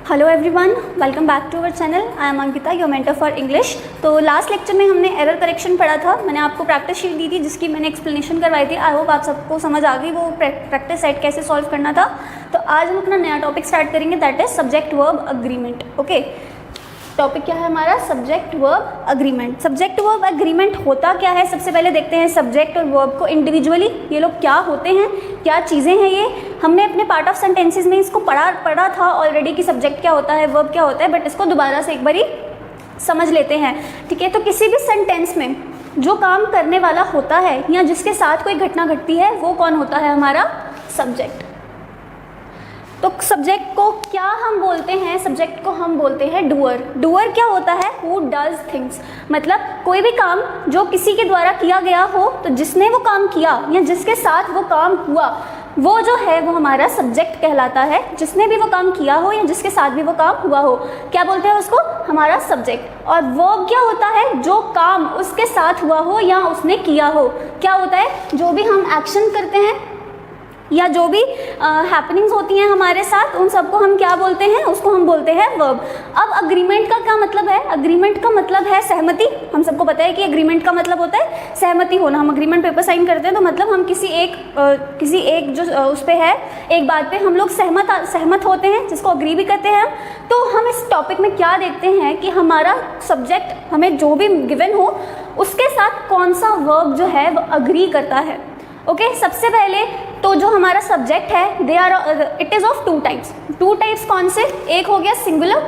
Hello everyone, welcome back to our channel. I am Ankita, your mentor for English. तो last lecture में हमने error correction पढ़ा था। मैंने आपको प्रैक्टिस शीट दी थी जिसकी मैंने एक्सप्लेनेशन करवाई थी। आई होप आप सबको समझ आ गई वो प्रैक्टिस सेट कैसे सॉल्व करना था। तो आज हम अपना नया टॉपिक स्टार्ट करेंगे, that is subject verb agreement. Okay, topic क्या है हमारा? Subject verb agreement. Subject verb agreement होता क्या है? सबसे पहले देखते हैं सब्जेक्ट और वर्ब को इंडिविजुअली, ये लोग क्या होते हैं, क्या चीज़ें हैं। ये हमने अपने पार्ट ऑफ सेंटेंसेस में इसको पढ़ा था ऑलरेडी कि सब्जेक्ट क्या होता है, वर्ब क्या होता है, बट इसको दोबारा से एक बारी समझ लेते हैं। ठीक है, तो किसी भी सेंटेंस में जो काम करने वाला होता है या जिसके साथ कोई घटना घटती है वो कौन होता है? हमारा सब्जेक्ट। तो सब्जेक्ट को क्या हम बोलते हैं? सब्जेक्ट को हम बोलते हैं डूअर। डूअर क्या होता है? Who does things. मतलब कोई भी काम जो किसी के द्वारा किया गया हो, तो जिसने वो काम किया या जिसके साथ वो काम हुआ, वो जो है वो हमारा सब्जेक्ट कहलाता है। जिसने भी वो काम किया हो या जिसके साथ भी वो काम हुआ हो, क्या बोलते हैं उसको? हमारा सब्जेक्ट। और वर्ब क्या होता है? जो काम उसके साथ हुआ हो या उसने किया हो। क्या होता है? जो भी हम एक्शन करते हैं या जो भी हैपनिंग्स होती हैं हमारे साथ, उन सबको हम क्या बोलते हैं? उसको हम बोलते हैं वर्ब। अब अग्रीमेंट का क्या मतलब है? अग्रीमेंट का मतलब है सहमति। हम सबको पता है कि अग्रीमेंट का मतलब होता है सहमति होना। हम अग्रीमेंट पेपर साइन करते हैं तो मतलब हम किसी एक जो उस पर है, एक बात पे हम लोग सहमत होते हैं, जिसको अग्री भी करते हैं। तो हम इस टॉपिक में क्या देखते हैं कि हमारा सब्जेक्ट हमें जो भी गिवन हो उसके साथ कौन सा वर्ब जो है वो अग्री करता है। ओके, सबसे पहले तो जो हमारा सब्जेक्ट है it is of two types. Two types कौन से? एक हो गया सिंगुलर,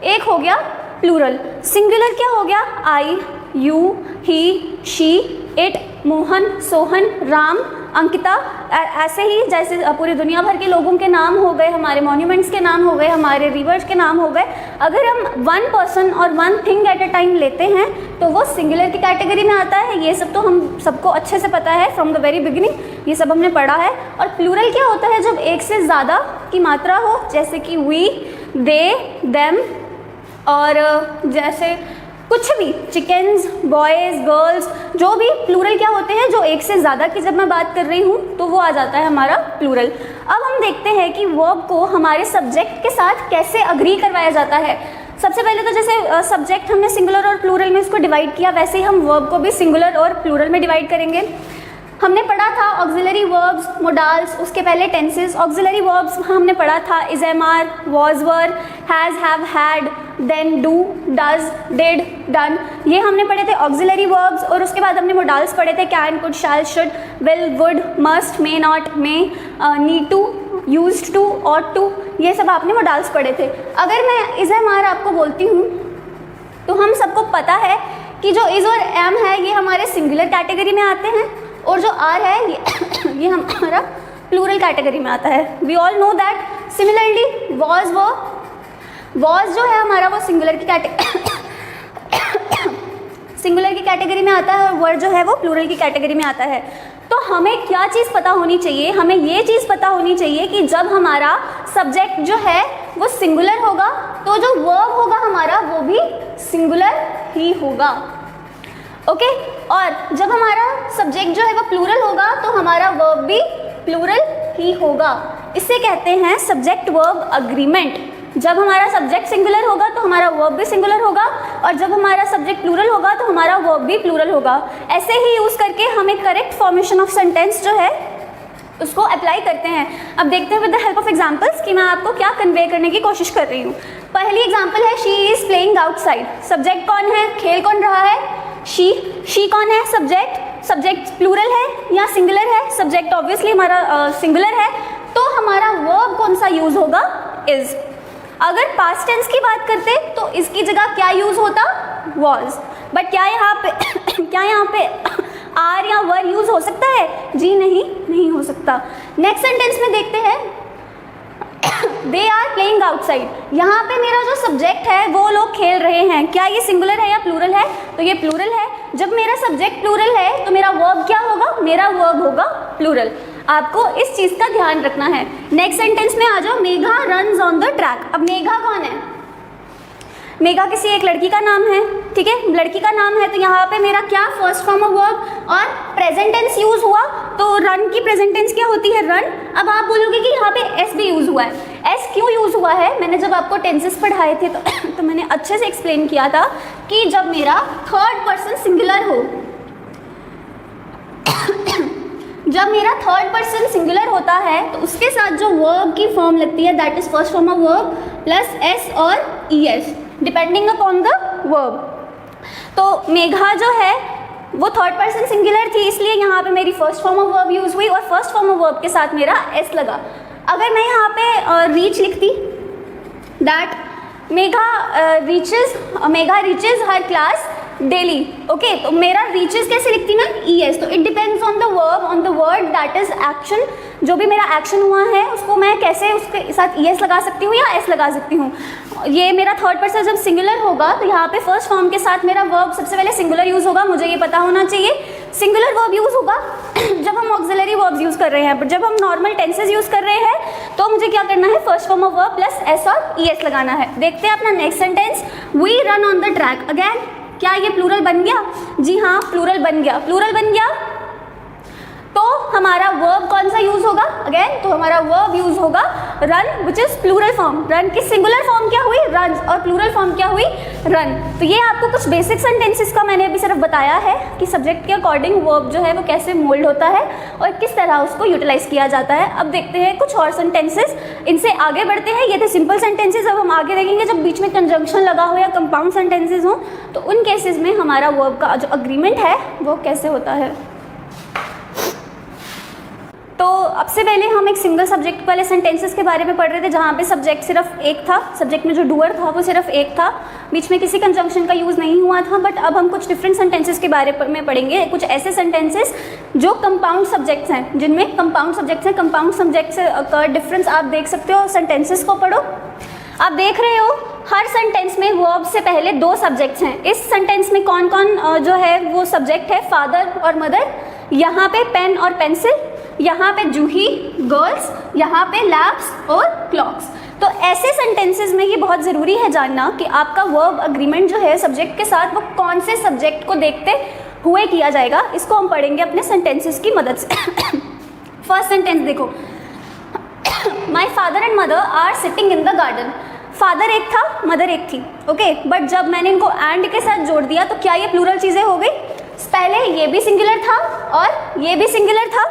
एक हो गया प्लूरल। सिंगुलर क्या हो गया? I, you, he, she, it, Mohan, Sohan, Ram, Ankita. ऐसे ही जैसे पूरी दुनिया भर के लोगों के नाम हो गए, हमारे मॉन्यूमेंट्स के नाम हो गए, हमारे रिवर्स के नाम हो गए। अगर हम वन पर्सन और one thing at a time लेते हैं तो वो सिंगुलर की कैटेगरी में आता है। ये सब तो हम सबको अच्छे से पता है फ्रॉम द वेरी बिगिनिंग, ये सब हमने पढ़ा है। और प्लूरल क्या होता है? जब एक से ज़्यादा की मात्रा हो, जैसे कि वी, दे, देम, और जैसे कुछ भी, चिकन्स, बॉयज़, गर्ल्स, जो भी प्लूरल क्या होते हैं, जो एक से ज़्यादा की जब मैं बात कर रही हूँ तो वो आ जाता है हमारा प्लूरल। अब हम देखते हैं कि वर्ब को हमारे सब्जेक्ट के साथ कैसे अग्री करवाया जाता है। सबसे पहले तो जैसे सब्जेक्ट हमने सिंगुलर और प्लूरल में इसको डिवाइड किया, वैसे ही हम वर्ब को भी सिंगुलर और प्लूरल में डिवाइड करेंगे। हमने पढ़ा था ऑक्सिलरी वर्ब्स, मोडाल्स, उसके पहले टेंसेस। ऑक्सिलरी वर्ब्स हमने पढ़ा था is, am, are, was, were, has, have, had, then, do, does, did, done. ये हमने पढ़े थे ऑक्सिलरी वर्ब्स। और उसके बाद हमने मोडाल्स पढ़े थे can, could, shall, should, will, would, must, may, not, may, need to, used to, ought to. ये सब आपने मोडाल्स पढ़े थे। अगर मैं इज, एम, आर आपको बोलती हूँ तो हम सबको पता है कि जो इज़ और एम है ये हमारे सिंगुलर कैटेगरी में आते हैं, और जो आर है ये हमारा प्लूरल कैटेगरी में आता है। We all know that. Similarly was जो है हमारा वो सिंगुलर की कैटेगरी में आता है, और वर्ड जो है वो प्लूरल की कैटेगरी में आता है। तो हमें क्या चीज़ पता होनी चाहिए? हमें ये चीज़ पता होनी चाहिए कि जब हमारा सब्जेक्ट जो है वो सिंगुलर होगा तो जो वर्ब होगा हमारा वो भी सिंगुलर ही होगा। ओके, और जब हमारा सब्जेक्ट जो है वो प्लूरल होगा तो हमारा वर्ब भी प्लूरल ही होगा। इसे कहते हैं सब्जेक्ट वर्ब अग्रीमेंट। जब हमारा सब्जेक्ट सिंगुलर होगा तो हमारा वर्ब भी सिंगुलर होगा, और जब हमारा सब्जेक्ट प्लूरल होगा तो हमारा वर्ब भी प्लूरल होगा। ऐसे ही यूज़ करके हमें करेक्ट फॉर्मेशन ऑफ सेंटेंस जो है उसको अप्लाई करते हैं। अब देखते हैं with the help of examples कि मैं आपको क्या कन्वे करने की कोशिश कर रही हूँ। पहली एग्जाम्पल है she is playing outside. Subject कौन है? खेल कौन रहा है? शी कौन है? सब्जेक्ट प्लूरल है या सिंगुलर है? सब्जेक्ट ऑब्वियसली हमारा सिंगुलर है, तो हमारा वर्ब कौन सा यूज होगा? इज। अगर पास्ट टेंस की बात करते तो इसकी जगह क्या यूज होता? वॉज। बट क्या यहाँ पे आर या वर यूज हो सकता है? जी नहीं हो सकता। नेक्स्ट सेंटेंस में देखते हैं दे आर प्लेइंग आउटसाइड। यहाँ पे मेरा जो सब्जेक्ट है वो लोग खेल रहे हैं, क्या ये सिंगुलर है या प्लूरल है? तो ये प्लूरल है। जब मेरा सब्जेक्ट प्लूरल है तो मेरा वर्ब क्या होगा? मेरा वर्ब होगा प्लूरल। आपको इस चीज़ का ध्यान रखना है। नेक्स्ट सेंटेंस में आ जाओ, Megha runs on the track. अब मेघा कौन है? मेघा किसी एक लड़की का नाम है, ठीक है, लड़की का नाम है, तो यहाँ पे मेरा क्या फर्स्ट फॉर्म ऑफ वर्ब और प्रेजेंट टेंस यूज हुआ, तो रन की प्रेजेंट टेंस क्या होती है, रन। अब आप बोलोगे कि यहाँ पे एस भी यूज हुआ है। एस क्यों यूज हुआ है, मैंने जब आपको टेंसेस पढ़ाए थे तो मैंने अच्छे से एक्सप्लेन किया था कि जब मेरा थर्ड पर्सन सिंगुलर हो, जब मेरा थर्ड पर्सन सिंगुलर होता है तो उसके साथ जो वर्ब की फॉर्म लगती है that is first form of verb plus S और E S depending upon the verb. तो मेघा जो है वो थर्ड पर्सन सिंगुलर थी, इसलिए यहाँ पे मेरी first form of verb use हुई और फर्स्ट फॉर्म ऑफ वर्ब के साथ मेरा एस लगा। अगर मैं यहाँ पे रीच लिखती that Megha reaches her class daily, okay, तो मेरा रीचेज कैसे लिखती मैं, ई एस। तो it depends on the verb, on the word that is action, जो भी मेरा एक्शन हुआ है उसको मैं कैसे उसके साथ ई एस लगा सकती हूँ या एस लगा सकती हूँ। ये मेरा थर्ड पर्सन जब सिंगुलर होगा तो यहाँ पे फर्स्ट फॉर्म के साथ मेरा वर्ब सबसे पहले सिंगुलर यूज होगा, मुझे ये पता होना चाहिए। सिंगुलर वर्ब यूज होगा जब हम ऑक्सिलरी वर्ब्स यूज कर रहे हैं, बट जब हम नॉर्मल टेंसेज यूज कर रहे हैं तो मुझे क्या करना है, first form of verb plus S और ई एस लगाना है। देखते हैं अपना next sentence, we run on the track. Again क्या ये प्लूरल बन गया, जी हाँ प्लूरल बन गया। प्लूरल बन गया तो हमारा वर्ब कौन सा यूज होगा, अगेन तो हमारा वर्ब यूज होगा run which is plural form. Run की सिंगुलर फॉर्म क्या हुई, रन, और प्लूरल फॉर्म क्या हुई, रन। तो ये आपको कुछ बेसिक सेंटेंसेस का मैंने अभी सिर्फ बताया है कि सब्जेक्ट के अकॉर्डिंग वर्ब जो है वो कैसे मोल्ड होता है और किस तरह उसको यूटिलाइज किया जाता है। अब देखते हैं कुछ और सेंटेंसेस, इनसे आगे बढ़ते हैं। ये थे सिंपल सेंटेंसेस, अब हम आगे देखेंगे जब बीच में कंजंक्शन लगा हो या कंपाउंड सेंटेंसेज हो तो उन केसेस में हमारा वर्ब का जो अग्रीमेंट है वो कैसे होता है। तो अब से पहले हम एक सिंगल सब्जेक्ट वाले सेंटेंसेस के बारे में पढ़ रहे थे जहाँ पे सब्जेक्ट सिर्फ एक था, सब्जेक्ट में जो डूअर था वो सिर्फ एक था, बीच में किसी कंजंक्शन का यूज़ नहीं हुआ था। बट अब हम कुछ डिफरेंट सेंटेंसेस के बारे में पढ़ेंगे, कुछ ऐसे सेंटेंसेस जो कंपाउंड सब्जेक्ट्स हैं, जिनमें कंपाउंड सब्जेक्ट्स हैं। कंपाउंड सब्जेक्ट्स का डिफरेंस आप देख सकते हो, सेंटेंसेस को पढ़ो। आप देख रहे हो हर सेंटेंस में वर्ब से पहले दो सब्जेक्ट्स हैं। इस सेंटेंस में कौन कौन जो है वो सब्जेक्ट है, फादर और मदर। यहाँ पे पेन और पेंसिल, यहाँ पे जूही गर्ल्स, यहाँ पे लैब्स और क्लॉक्स। तो ऐसे सेंटेंसेस में ये बहुत ज़रूरी है जानना कि आपका वर्ब अग्रीमेंट जो है सब्जेक्ट के साथ वो कौन से सब्जेक्ट को देखते हुए किया जाएगा। इसको हम पढ़ेंगे अपने सेंटेंसेस की मदद से। फर्स्ट सेंटेंस देखो, my father and mother are sitting in the garden. Father एक था, मदर एक थी, ओके, बट जब मैंने इनको एंड के साथ जोड़ दिया तो क्या ये प्लूरल चीज़ें हो गई। पहले ये भी सिंगुलर था और ये भी सिंगुलर था,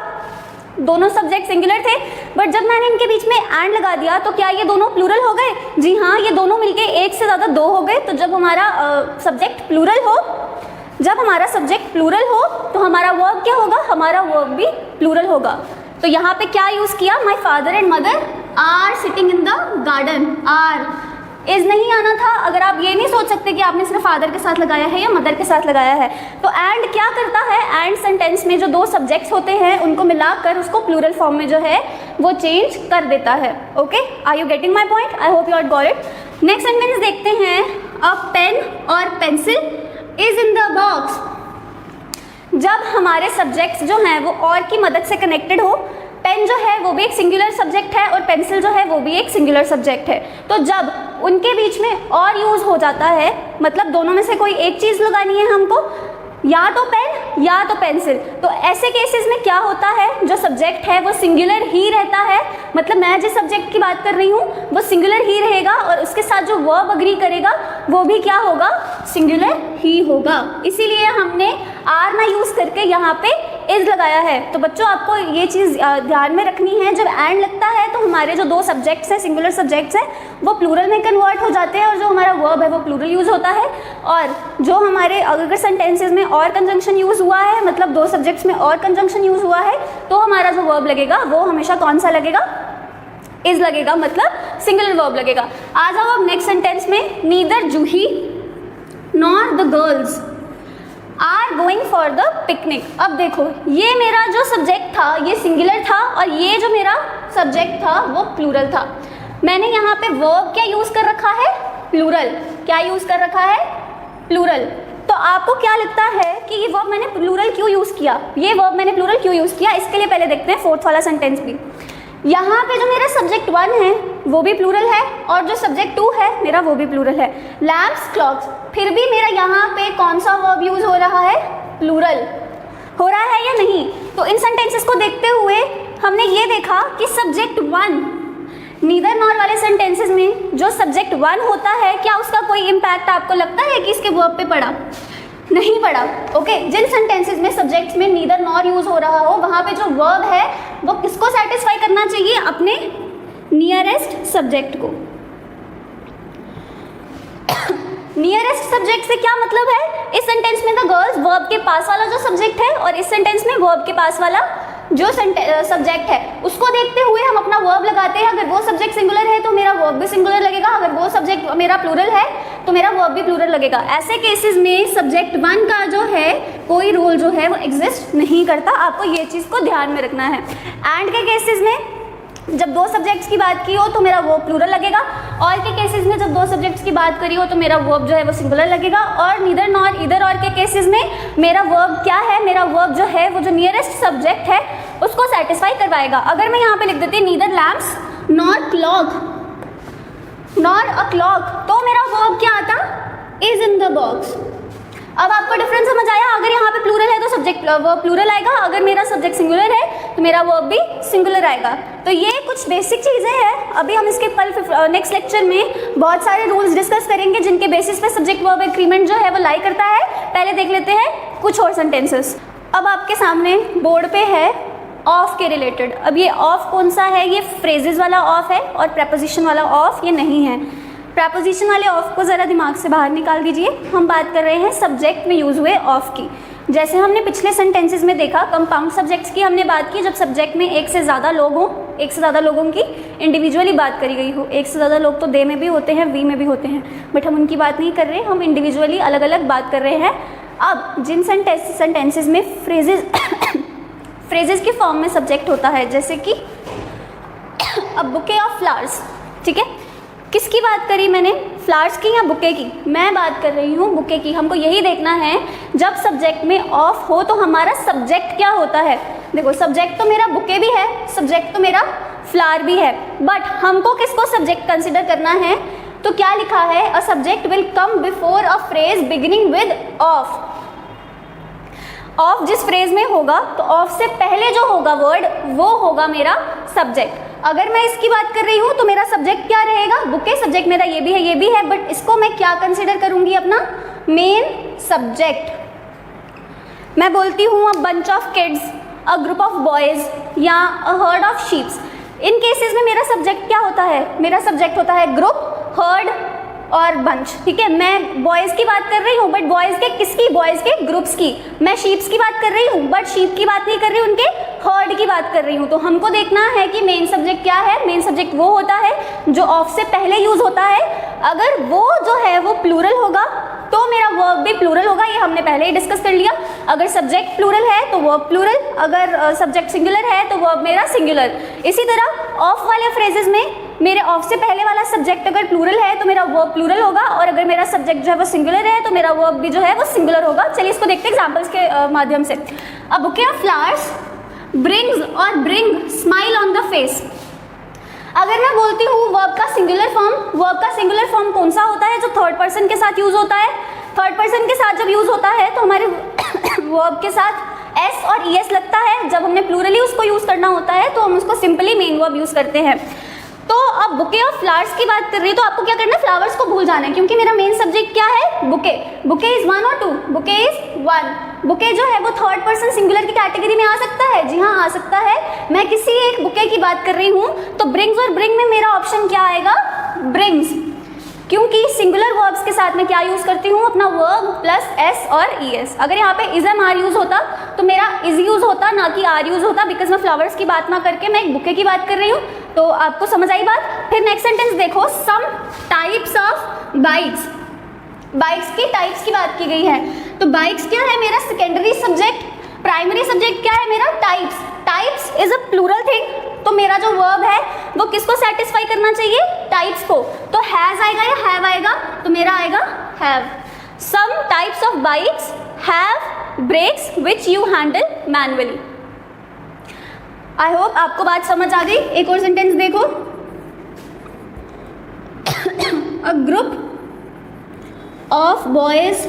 दोनों सब्जेक्ट सिंगुलर थे, बट जब मैंने इनके बीच में एंड लगा दिया तो क्या ये दोनों प्लूरल हो गए। जी हाँ, ये दोनों मिलके एक से ज़्यादा दो हो गए। तो जब हमारा सब्जेक्ट प्लूरल हो, जब हमारा सब्जेक्ट प्लूरल हो तो हमारा वर्ब क्या होगा, हमारा वर्ब भी प्लूरल होगा। तो यहाँ पे क्या यूज़ किया, my father and mother are sitting in the garden. Are is नहीं आना था। अगर आप ये नहीं सोच सकते कि आपने सिर्फ फादर के साथ लगाया है या मदर के साथ लगाया है, तो एंड क्या करता है, एंड सेंटेंस में जो दो सब्जेक्ट्स होते हैं उनको मिलाकर उसको प्लूरल फॉर्म में जो है वो चेंज कर देता है। Okay, are you getting my point, I hope you are got it. Next sentence देखते हैं, अ पेन और pencil is in the box. जब हमारे सब्जेक्ट्स जो हैं वो और की मदद से कनेक्टेड हो, पेन जो है वो भी एक सिंगुलर सब्जेक्ट है और पेंसिल जो है वो भी एक सिंगुलर सब्जेक्ट है, तो जब उनके बीच में और यूज़ हो जाता है, मतलब दोनों में से कोई एक चीज़ लगानी है हमको, या तो पेन या तो पेंसिल, तो ऐसे केसेस में क्या होता है, जो सब्जेक्ट है वो सिंगुलर ही रहता है। मतलब मैं जिस सब्जेक्ट की बात कर रही हूँ वो सिंगुलर ही रहेगा और उसके साथ जो वर्ब अग्री करेगा वो भी क्या होगा, सिंगुलर ही होगा। इसीलिए हमने आर ना यूज़ करके यहाँ पे इज लगाया है। तो बच्चों आपको ये चीज़ ध्यान में रखनी है, जब एंड लगता है तो हमारे जो दो सब्जेक्ट्स हैं, सिंगुलर सब्जेक्ट्स हैं, वो प्लूरल में कन्वर्ट हो जाते हैं और जो हमारा वर्ब है वो प्लूरल यूज़ होता है। और जो हमारे अगर सेंटेंसेज में और कंजंक्शन यूज़ हुआ है, मतलब दो सब्जेक्ट्स में और कंजंक्शन यूज़ हुआ है, तो हमारा जो वर्ब लगेगा वो हमेशा कौन सा लगेगा, इज लगेगा, मतलब सिंगुलर वर्ब लगेगा। आ जाओ अब नेक्स्ट सेंटेंस में, neither Juhi nor the girls are going for the picnic. अब देखो ये मेरा जो सब्जेक्ट था ये सिंगुलर था और ये जो मेरा सब्जेक्ट था वो प्लूरल था। मैंने यहाँ पे वर्ब क्या यूज़ कर रखा है, प्लूरल। क्या यूज़ कर रखा है, प्लूरल। तो आपको क्या लगता है कि ये वर्ब मैंने प्लूरल क्यों यूज़ किया, ये वर्ब मैंने प्लूरल क्यों यूज़ किया, इसके लिए पहले देखते हैं फोर्थ वाला सेंटेंस भी। यहाँ पे जो मेरा सब्जेक्ट 1 है वो भी प्लूरल है और जो सब्जेक्ट 2 है मेरा वो भी प्लूरल है। लैम्प्स, क्लॉक्स, फिर भी मेरा यहाँ पे कौन सा वर्ब यूज हो रहा है? प्लूरल हो रहा है या नहीं? तो इन सेंटेंसेस को देखते हुए हमने ये देखा कि सब्जेक्ट 1 नीदर नॉर वाले सेंटेंसेस में जो सब्जेक्ट 1 होता है, क्या उसका कोई इम्पैक्ट आपको लगता है कि इसके वर्ब पे पड़ा? नहीं पड़ा। ओके, जिन सेंटेंसेस में सब्जेक्ट्स में नीदर नॉर यूज हो रहा हो वहाँ पे जो वर्ब है वो किसको सेटिस्फाई करना चाहिए? अपने नियरेस्ट सब्जेक्ट को। नियरेस्ट सब्जेक्ट से क्या मतलब है? इस सेंटेंस में द गर्ल्स वर्ब के पास वाला जो सब्जेक्ट है और इस सेंटेंस में वर्ब के पास वाला जो सब्जेक्ट है उसको देखते हुए हम अपना वर्ब लगाते हैं। अगर वो सब्जेक्ट सिंगुलर है तो मेरा वर्ब भी सिंगुलर लगेगा, अगर वो सब्जेक्ट मेरा प्लूरल है तो मेरा वर्ब भी प्लूरल लगेगा। ऐसे केसेस में सब्जेक्ट 1 का जो है कोई रूल जो है वो एग्जिस्ट नहीं करता। आपको ये चीज़ को ध्यान में रखना है। एंड के केसेस में जब 2 सब्जेक्ट्स की बात की हो तो मेरा वर्ब प्लूरल लगेगा, और के केसेस में जब 2 सब्जेक्ट्स की बात करी हो तो मेरा वर्ब जो है वो सिंगुलर लगेगा, और नीदर नॉर ईदर और के केसेस में मेरा वर्ब क्या है? मेरा वर्ब जो है वो जो नियरेस्ट सब्जेक्ट है उसको सेटिस्फाई करवाएगा। अगर मैं यहाँ पे लिख देती neither lamps nor clock nor a clock, तो मेरा वर्ब क्या आता? Is in the box. अब आपको डिफरेंस समझ आया? अगर यहाँ पे प्लूरल है तो सब्जेक्ट वर्ब प्लूरल आएगा, अगर मेरा सब्जेक्ट सिंगुलर है तो मेरा वर्ब भी सिंगुलर आएगा। तो ये कुछ बेसिक चीज़ें हैं। अभी हम इसके कल नेक्स्ट लेक्चर में बहुत सारे रूल्स डिस्कस करेंगे जिनके बेसिस पे सब्जेक्ट वर्ब एग्रीमेंट जो है वो लाई करता है। पहले देख लेते हैं कुछ और सेंटेंसेस। अब आपके सामने बोर्ड पे है ऑफ के रिलेटेड। अब ये ऑफ कौन सा है? ये फ्रेजेस वाला ऑफ है और प्रेपोजिशन वाला ऑफ ये नहीं है। प्रेपोजिशन वाले ऑफ को ज़रा दिमाग से बाहर निकाल दीजिए। हम बात कर रहे हैं सब्जेक्ट में यूज़ हुए ऑफ की। जैसे हमने पिछले सेंटेंसेस में देखा कंपाउंड सब्जेक्ट्स की हमने बात की, जब सब्जेक्ट में एक से ज़्यादा लोग हों, एक से ज़्यादा लोगों की इंडिविजुअली बात करी गई हो। एक से ज़्यादा लोग तो दे में भी होते हैं, वी में भी होते हैं, बट हम उनकी बात नहीं कर रहे, हम इंडिविजुअली अलग अलग बात कर रहे हैं। अब जिन सेंटेंसेस में फ्रेजेस के फॉर्म में सब्जेक्ट होता है, जैसे कि अ बुके ऑफ फ्लावर्स, ठीक है, किसकी बात करी मैंने? फ्लावर्स की या बुके की? मैं बात कर रही हूँ बुके की। हमको यही देखना है जब सब्जेक्ट में ऑफ हो तो हमारा सब्जेक्ट क्या होता है। देखो सब्जेक्ट तो मेरा बुके भी है, सब्जेक्ट तो मेरा फ्लावर भी है, बट हमको किसको सब्जेक्ट कंसिडर करना है? तो क्या लिखा है? A subject will come before a phrase beginning with of. Of जिस फ्रेज में होगा तो ऑफ से पहले जो होगा वर्ड वो होगा मेरा सब्जेक्ट। अगर मैं इसकी बात कर रही हूँ तो मेरा सब्जेक्ट क्या रहेगा? बुके। सब्जेक्ट मेरा ये भी है, बट इसको मैं क्या कंसिडर करूँगी? अपना मेन सब्जेक्ट। मैं बोलती हूँ a bunch of kids, a group of boys या a herd of sheeps. In cases में मेरा सब्जेक्ट क्या होता है? मेरा सब्जेक्ट होता है ग्रुप, हर्ड और बंच, ठीक है। मैं बॉयज़ की बात कर रही हूँ, बट बॉयज़ के किसकी? बॉयज़ के ग्रुप्स की। मैं शीप्स की बात कर रही हूँ, बट शीप की बात नहीं कर रही हूँ, उनके हर्ड की बात कर रही हूँ। तो हमको देखना है कि मेन सब्जेक्ट क्या है। मेन सब्जेक्ट वो होता है जो ऑफ से पहले यूज होता है। अगर वो जो है वो प्लूरल होगा तो मेरा वर्ब भी प्लूरल होगा, ये हमने पहले ही डिस्कस कर लिया। अगर सब्जेक्ट प्लूरल है तो वर्ब प्लूरल, अगर सब्जेक्ट सिंगुलर है तो वर्ब मेरा सिंगुलर। इसी तरह ऑफ वाले फ्रेजेस में मेरे ऑफ से पहले वाला सब्जेक्ट अगर प्लूरल है तो मेरा वर्ब प्लूरल होगा, और अगर मेरा सब्जेक्ट जो है वो सिंगुलर है तो मेरा वर्ब भी जो है वो सिंगुलर होगा। चलिए इसको देखते हैं एग्जांपल्स के माध्यम से। A bouquet of flowers brings और bring smile on the face. अगर मैं बोलती हूँ वर्ब का सिंगुलर फॉर्म कौन सा होता है? जो थर्ड पर्सन के साथ यूज होता है। थर्ड पर्सन के साथ जब यूज होता है तो हमारे वर्ब के साथ एस और ईएस लगता है। जब हमने प्लूरली उसको यूज करना होता है तो हम उसको सिंपली मेन वर्ब यूज करते हैं। तो अब बुके ऑफ फ्लावर्स की बात कर रही है तो आपको क्या करना है? फ्लावर्स को भूल जाना है, क्योंकि मेरा मेन सब्जेक्ट क्या है? बुके। बुके इज 1 और 2? Bouquet is 1। बुके जो है वो थर्ड पर्सन सिंगुलर की कैटेगरी में आ सकता है। जी हाँ, आ सकता है। मैं किसी एक बुके की बात कर रही हूँ तो ब्रिंग्स और ब्रिंग में मेरा ऑप्शन क्या आएगा? ब्रिंग्स, क्योंकि सिंगुलर वर्ब्स के साथ मैं क्या यूज करती हूँ? अपना वर्ब प्लस एस और ईएस। अगर यहाँ पे इज एम आर यूज होता तो मेरा इज यूज होता, ना कि आर यूज होता, बिकॉज मैं फ्लावर्स की बात ना करके मैं एक बुके की बात कर रही हूँ। तो आपको समझ आई बात? फिर नेक्स्ट सेंटेंस देखो, some types of bikes. Bikes की टाइप्स की बात की गई है। तो बाइक्स क्या है? मेरा सेकेंडरी सब्जेक्ट। प्राइमरी सब्जेक्ट क्या है मेरा? Types. Types is a plural thing, तो मेरा जो वर्ब है वो किसको सेटिस्फाई करना चाहिए? टाइप्स को। तो हैज आएगा या हैव आएगा? तो मेरा आएगा have. Some types of bikes have brakes which you handle manually. I hope आपको बात समझ आ गई। एक और सेंटेंस देखो, a group of boys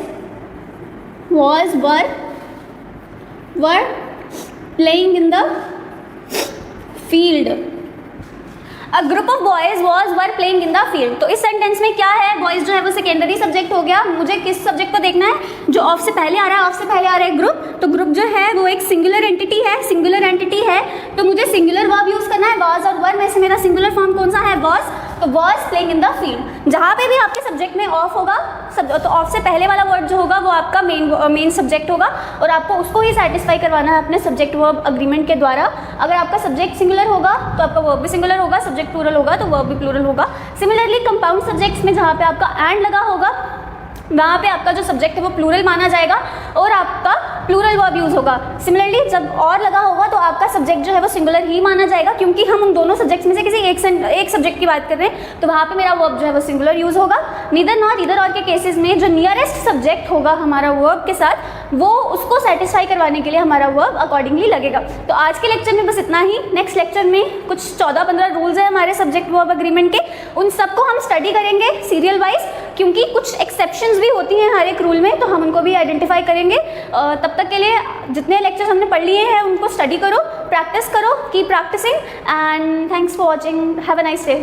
were playing in the field। A group of boys were playing in the field. तो इस सेंटेंस में क्या है, बॉयज जो है वो सेकेंडरी सब्जेक्ट हो गया। मुझे किस सब्जेक्ट को देखना है, जो ऑफ से पहले आ रहा है। ऑफ से पहले आ रहा है ग्रुप, तो ग्रुप जो है वो एक सिंगुलर एंटिटी है। सिंगुलर एंटिटी है तो मुझे सिंगुलर वर्ब यूज करना है, वाज और वर में से मेरा सिंगुलर फॉर्म कौन सा है, वाज। तो was playing in the field. जहाँ पे भी आपके सब्जेक्ट में ऑफ होगा, तो ऑफ से पहले वाला वर्ड जो होगा वो आपका मेन सब्जेक्ट होगा और आपको उसको ही सेटिस्फाई करवाना है अपने सब्जेक्ट वर्ब अग्रीमेंट के द्वारा। अगर आपका सब्जेक्ट सिंगुलर होगा तो आपका वर्ब भी सिंगुलर होगा, सब्जेक्ट प्लूरल होगा तो वर्ब भी प्लूरल होगा। सिमिलरली कंपाउंड सब्जेक्ट्स में जहाँ पे आपका एंड लगा होगा वहाँ पे आपका जो सब्जेक्ट है वो प्लूरल माना जाएगा और आपका प्लूरल वर्ब यूज होगा। सिमिलरली जब और लगा होगा तो आपका सब्जेक्ट जो है वो सिंगुलर ही माना जाएगा, क्योंकि हम उन दोनों सब्जेक्ट्स में से किसी एक सब्जेक्ट की बात कर रहे हैं, तो वहाँ पे मेरा वर्ब जो है वो सिंगुलर यूज होगा। नीदर नॉट ईदर और के केसेस में जो नियरेस्ट सब्जेक्ट होगा हमारा वर्ब के साथ, वो उसको सेटिस्फाई करवाने के लिए हमारा वर्ब अकॉर्डिंगली लगेगा। तो आज के लेक्चर में बस इतना ही। नेक्स्ट लेक्चर में कुछ 14-15 रूल्स है हमारे सब्जेक्ट वर्ब अग्रीमेंट के, उन सबको हम स्टडी करेंगे सीरियल वाइज, क्योंकि कुछ एक्सेप्शंस भी होती हैं हर एक रूल में, तो हम उनको भी आइडेंटिफाई करेंगे। तब तक के लिए जितने लेक्चर्स हमने पढ़ लिए हैं उनको स्टडी करो, प्रैक्टिस करो, keep practicing, and thanks for watching. Have a nice day.